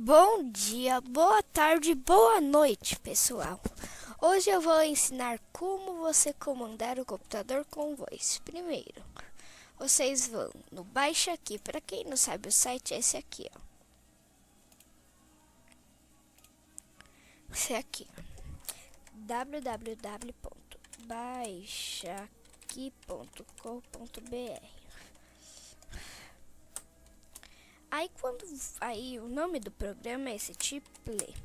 Bom dia, boa tarde, boa noite, pessoal. Hoje eu vou ensinar como você comandar o computador com voz. Primeiro, vocês vão no Baixa Aqui. Para quem não sabe, o site é esse aqui, ó. Esse aqui, www.baixaqui.com.br. Aí o nome do programa é esse, Tiplay.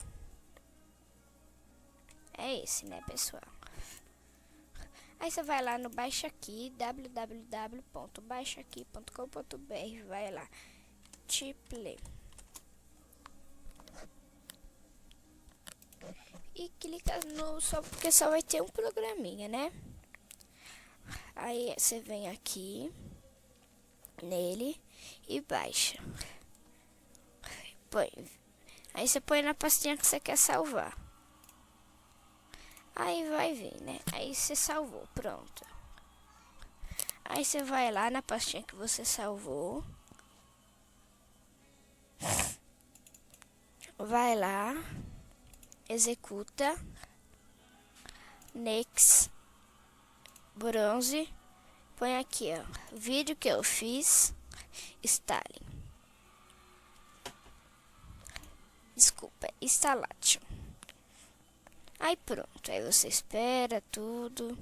É esse, né, pessoal? Aí você vai lá no Baixa Aqui, www.baixaqui.com.br, vai lá, Tiplay. E clica no só porque só vai ter um programinha, né? Aí você vem aqui nele e baixa. Aí você põe na pastinha que você quer salvar. Aí vai vir, né? Aí você salvou, pronto. Aí você vai lá na pastinha que você salvou. Vai lá, executa, next, bronze, põe aqui, ó, vídeo que eu fiz, Stalin. Desculpa, installation. Aí pronto, aí você espera tudo.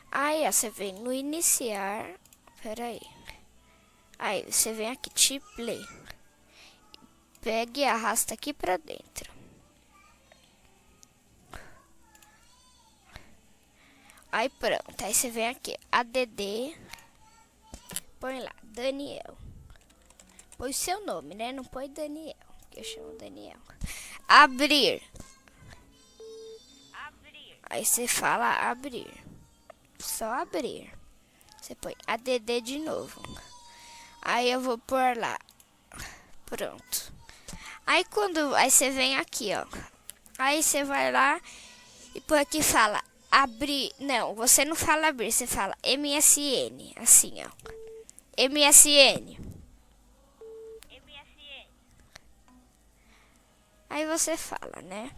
Aí ó, você vem no iniciar, peraí. Aí você vem aqui, Tiplay. Pega e arrasta aqui pra dentro. Aí pronto, aí você vem aqui, ADD, põe lá, Daniel. Põe o seu nome, né? Não põe Daniel, que eu chamo Daniel. Abrir. Aí você fala abrir. Só abrir. Você põe ADD de novo. Aí eu vou pôr lá. Pronto. Aí você vem aqui, ó. Aí você vai lá e por aqui fala abrir. Não, você não fala abrir, você fala MSN, assim, ó. MSN. Aí você fala, né?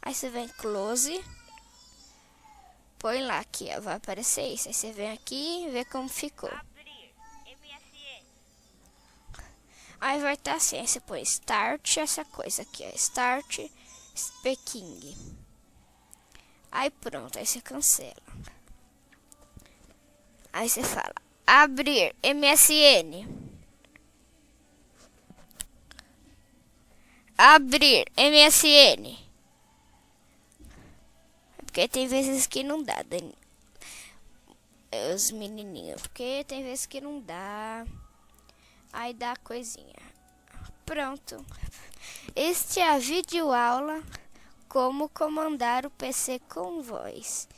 Aí você vem close. Põe lá aqui, ó, vai aparecer isso. Aí você vem aqui e vê como ficou. Aí vai estar assim, aí você põe start, essa coisa aqui, ó, start speaking. Aí pronto, aí você cancela. Aí você fala, abrir MSN. Abrir MSN. Porque tem vezes que não dá, os menininhos. Porque tem vezes que não dá. Aí dá coisinha. Pronto. Este é a videoaula como comandar o PC com voz.